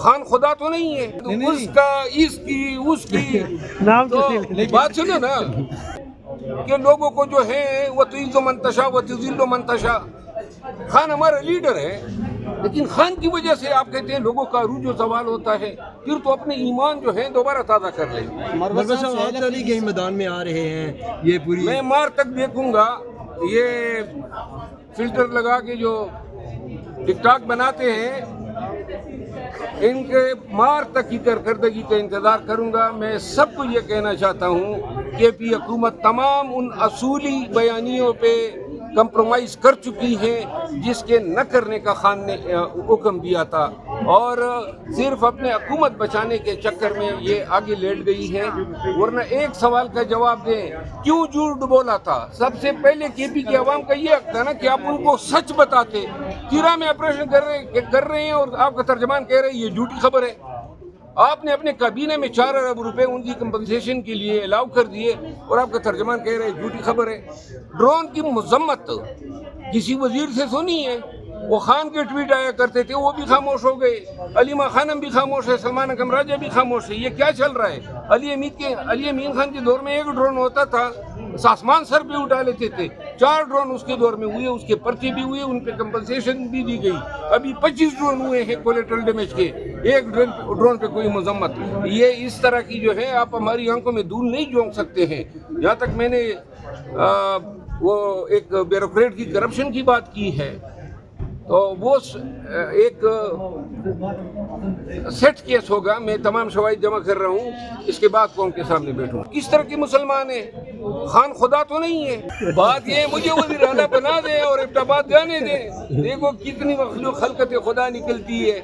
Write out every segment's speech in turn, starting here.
خان خدا تو نہیں ہے، اس کا، اس کی نام تو بات سنو نا کہ لوگوں کو جو ہے وہ تعز منتشا و تذل منتشا، خان ہمارا لیڈر ہے، لیکن خان کی وجہ سے آپ کہتے ہیں لوگوں کا عروج و زوال ہوتا ہے، پھر تو اپنے ایمان جو ہے دوبارہ تازہ کر لیں۔ مروت صاحب آپ تو نہیں کہیں میدان میں آ رہے ہیں، یہ پوری میں مار تک دیکھوں گا، یہ فلٹر لگا کے جو ٹک ٹاک بناتے ہیں ان کے مار تک کی کارکردگی کا انتظار کروں گا۔ میں سب کو یہ کہنا چاہتا ہوں کہ پی حکومت تمام ان اصولی بیانیوں پہ کمپرومائز کر چکی ہے جس کے نہ کرنے کا خان نے حکم دیا تھا، اور صرف اپنے حکومت بچانے کے چکر میں یہ آگے لیٹ گئی ہے۔ ورنہ ایک سوال کا جواب دیں، کیوں جھوٹ بولا تھا؟ سب سے پہلے کے پی کے عوام کا یہ حق تھا نا کہ آپ ان کو سچ بتاتے۔ تیرا میں آپریشن کر رہے ہیں اور آپ کا ترجمان کہہ رہے ہیں یہ جھوٹی خبر ہے۔ آپ نے اپنے کابینہ میں 4 ارب روپے ان کی کمپنسیشن کے لیے الاؤ کر دیے اور آپ کا ترجمان کہہ رہے ہیں جھوٹی خبر ہے۔ ڈرون کی مذمت کسی وزیر سے سنی ہے؟ وہ خان کے ٹویٹ آیا کرتے تھے، وہ بھی خاموش ہو گئے، علیمہ خانم بھی خاموش ہے، سلمان اکرم راجہ بھی خاموش ہے۔ یہ کیا چل رہا ہے؟ علی امین خان کے دور میں 1 ڈرون ہوتا تھا، آسمان سر پہ اٹھا لیتے تھے، 4 ڈرون اس کے دور میں ہوئے، اس کے پرچے بھی ہوئے، ان پہ کمپنسیشن بھی دی گئی۔ ابھی 25 ڈرون ہوئے ہیں کولیٹرل ڈیمیج کے، 1 ڈرون پہ کوئی مذمت۔ یہ اس طرح کی جو ہے آپ ہماری آنکھوں میں دھول نہیں جھونک سکتے ہیں۔ یہاں تک میں نے وہ ایک بیوروکریٹ کی کرپشن کی بات کی ہے، تو وہ ایک سیٹ کیس ہوگا۔ میں تمام شواہد جمع کر رہا ہوں، اس کے بعد قوم کے سامنے بیٹھوں۔ کس طرح کے مسلمان ہیں؟ خان خدا تو نہیں ہے۔ بات یہ مجھے وزیر اعلیٰ بنا دیں اور ابٹاباد جانے دیں، دیکھو کتنی مخلوق خلقت خدا نکلتی ہے۔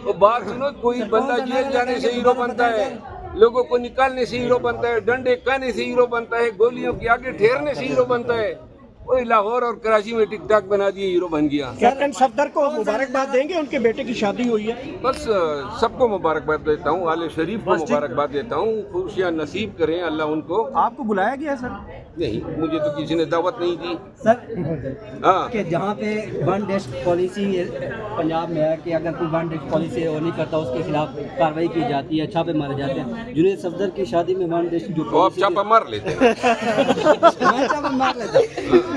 وہ بات سنو، کوئی بندہ جیل جانے سے ہیرو بنتا ہے، لوگوں کو نکالنے سے ہیرو بنتا ہے، ڈنڈے کھانے سے ہیرو بنتا ہے، گولیوں کے آگے ٹھہرنے سے ہیرو بنتا ہے۔ وہی لاہور اور کراچی میں ٹک ٹاک بنا دیے، ہیرو بن گیا۔ کیپٹن صفدر کو مبارکباد دیں گے، ان کے بیٹے کی شادی ہوئی ہے۔ بس سب کو مبارکباد دیتا ہوں، آل شریف کو مبارکباد دیتا ہوں، خوشیاں نصیب کریں اللہ ان کو۔ آپ کو بلایا گیا سر؟ نہیں، مجھے تو کسی نے دعوت نہیں دی۔ سر ہاں، کہ جہاں پہ ون ڈیسک پالیسی پنجاب میں ہے کہ اگر کوئی ون ڈیسک پالیسی وہ نہیں کرتا اس کے خلاف کارروائی کی جاتی ہے، چھاپے مارے جاتے ہیں۔ جنید صفدر کی شادی میں ون ڈیسک جو تو آپ چھاپا مار لیتے ہیں۔ چھاپا مار لیتا ہوں۔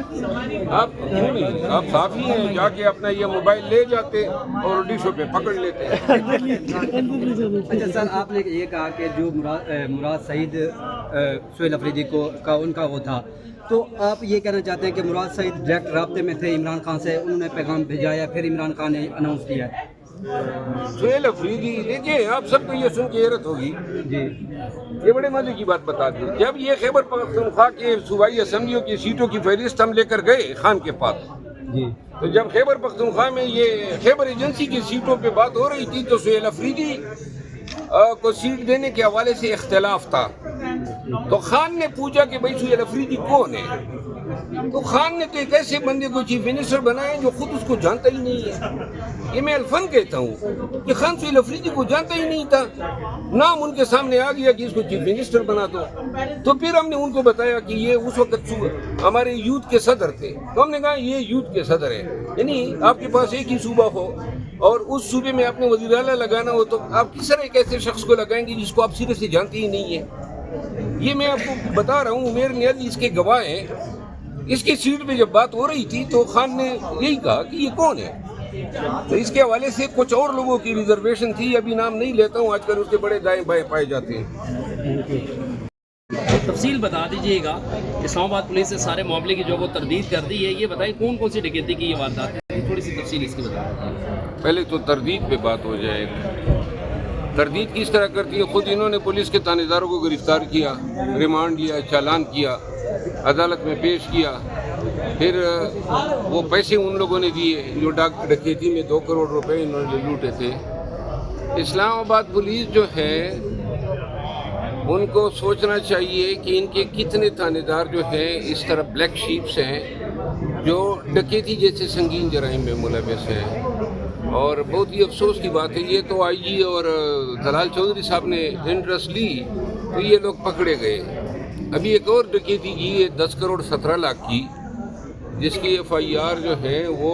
آپ کیوں نہیں؟ آپ صافی ہیں، جا کے اپنا یہ موبائل لے جاتے اور ڈشوں پہ پکڑ لیتے۔ اچھا سر، آپ نے یہ کہا کہ جو مراد سعید سہیل افریدی کا ان کا وہ تھا، تو آپ یہ کہنا چاہتے ہیں کہ مراد سعید ڈائریکٹ رابطے میں تھے عمران خان سے، انہوں نے پیغام بھیجایا، پھر عمران خان نے اناؤنس کیا ہے؟ سہیل افریدی، دیکھیے آپ سب کو یہ سن کے حیرت ہوگی، جی یہ بڑے مزے کی بات بتا دی۔ جب یہ خیبر پختونخوا کے صوبائی اسمبلیوں کی سیٹوں کی فہرست ہم لے کر گئے خان کے پاس، جی تو جب خیبر پختونخوا میں یہ خیبر ایجنسی کی سیٹوں پہ بات ہو رہی تھی تو سہیل افریدی کو سیٹ دینے کے حوالے سے اختلاف تھا۔ تو خان نے پوچھا کہ بھائی سہیل افریدی کون ہے؟ تو خان نے تو ایک ایسے بندے کو چیف منسٹر بنایا جو خود اس کو جانتا ہی نہیں ہے۔ یہ میں الفن کہتا ہوں کہ خان سہیل افریدی کو جانتا ہی نہیں تھا، نام ان کے سامنے آ گیا کہ اس کو چیف منسٹر بنا دو۔ تو پھر ہم نے ان کو بتایا کہ یہ اس وقت ہمارے یوتھ کے صدر تھے، تو ہم نے کہا یہ یوتھ کے صدر ہیں، یعنی آپ کے پاس ایک ہی صوبہ ہو اور اس صوبے میں آپ نے وزیر اعلیٰ لگانا ہو تو آپ کس طرح ایک ایسے شخص کو لگائیں گے جس کو آپ سرے سے جانتے ہی نہیں ہیں؟ یہ میں آپ کو بتا رہا ہوں، عمیر نیازی اس کے گواہ ہیں۔ اس کی سیٹ پہ جب بات ہو رہی تھی تو خان نے یہی کہا کہ یہ کون ہے، تو اس کے حوالے سے کچھ اور لوگوں کی ریزرویشن تھی، ابھی نام نہیں لیتا ہوں، آج کل اس کے بڑے دائیں بائیں پائے جاتے ہیں۔ تفصیل بتا دیجیے گا، اسلام آباد پولیس نے سارے معاملے کی جو وہ تردید کر دی ہے، یہ بتائیں کون کون سی ڈکیتی کی یہ واردات ہے، تھوڑی سی تفصیل اس کی بتائیں۔ پہلے تو تردید پہ بات ہو جائے۔ تردید کس طرح کرتی ہے؟ خود انہوں نے پولیس کے تانے داروں کو گرفتار کیا، ریمانڈ لیا، چالان کیا، عدالت میں پیش کیا، پھر وہ پیسے ان لوگوں نے دیے جو ڈکیتی میں 2 کروڑ روپے انہوں نے لوٹے تھے۔ اسلام آباد پولیس جو ہے ان کو سوچنا چاہیے کہ ان کے کتنے تانے دار جو ہیں اس طرح بلیک شیپس ہیں جو ڈکیتی جیسے سنگین جرائم میں ملوث ہیں۔ اور بہت ہی افسوس کی بات ہے، یہ تو آئی جی اور دلال چودھری صاحب نے انٹرسٹ لی تو یہ لوگ پکڑے گئے۔ ابھی ایک اور ڈکیتی کی ہے 10 کروڑ 17 لاکھ کی، جس کی ایف آئی آر جو ہے وہ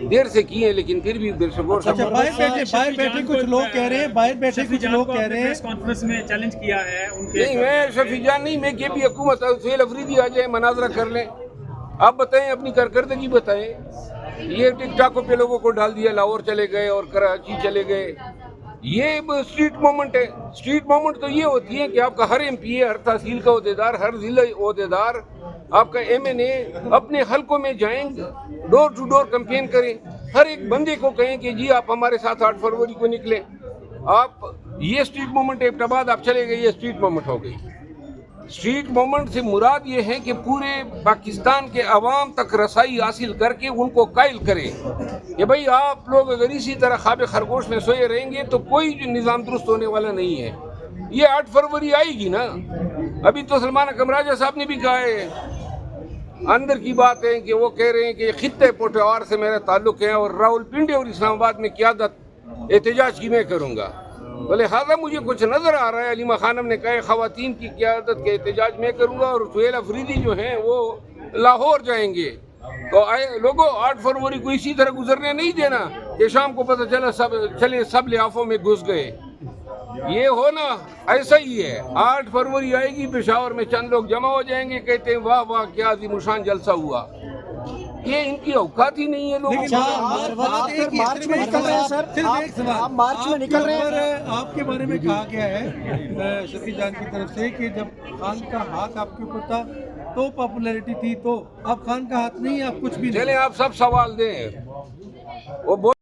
دیر سے کی ہیں لیکن پھر بھی بالشکور اچھا باہر بیٹھے کچھ لوگ کہہ رہے ہیں کانفرنس میں چیلنج کیا ہے ان کے نہیں میں شفیع جان نہیں میں کہ بھی حکومت سہیل افریدی آ جائے مناظرہ کر لیں آپ بتائیں اپنی کارکردگی بتائیں یہ ٹک ٹاکوں پہ لوگوں کو ڈال دیا لاہور چلے گئے اور کراچی چلے گئے یہ اسٹریٹ موومنٹ ہے اسٹریٹ موومنٹ تو یہ ہوتی ہے کہ آپ کا ہر ایم پی ہر تحصیل کا عہدیدار ہر ضلع عہدیدار آپ کا ایم این اے اپنے حلقوں میں جائیں ڈور ٹو ڈور کمپین کریں ہر ایک بندے کو کہیں کہ جی آپ ہمارے ساتھ 8 فروری کو نکلیں آپ یہ اسٹریٹ موومنٹ ایک بعد آپ چلے گئے یہ اسٹریٹ موومنٹ ہو گئی اسٹریٹ موومنٹ سے مراد یہ ہے کہ پورے پاکستان کے عوام تک رسائی حاصل کر کے ان کو قائل کریں کہ بھائی آپ لوگ اگر اسی طرح خواب خرگوش میں سوئے رہیں گے تو کوئی جو نظام درست ہونے والا نہیں ہے یہ 8 فروری آئے گی نا ابھی تو سلمان اکرم راجہ صاحب نے بھی کہا ہے اندر کی بات ہے کہ وہ کہہ رہے ہیں کہ خطے پوٹوار سے میرا تعلق ہے اور راول پنڈی اور اسلام آباد میں قیادت احتجاج کی میں کروں گا لہٰذا مجھے کچھ نظر آ رہا ہے علیمہ خانم نے کہا ہے خواتین کی قیادت کے احتجاج میں کروں گا اور سہیل افریدی جو ہیں وہ لاہور جائیں گے تو لوگوں 8 فروری کو اسی طرح گزرنے نہیں دینا کہ شام کو پتہ چلا سب لحافوں میں گھس گئے یہ ہونا ایسا ہی ہے 8 فروری آئے گی پشاور میں چند لوگ جمع ہو جائیں گے کہتے ہیں واہ واہ کیا عظیم الشان جلسہ ہوا یہ ان کی اوقات ہی نہیں ہے لوگوں مارچ میں نکل رہے ہیں سر آپ مارچ میں نکل رہے ہیں آپ کے بارے میں کہا گیا ہے شفیع جان کی طرف سے کہ جب خان کا ہاتھ آپ کے اوپر تھا تو پاپولیرٹی تھی تو اب خان کا ہاتھ نہیں آپ کچھ بھی نہیں چلیں آپ سب سوال دیں وہ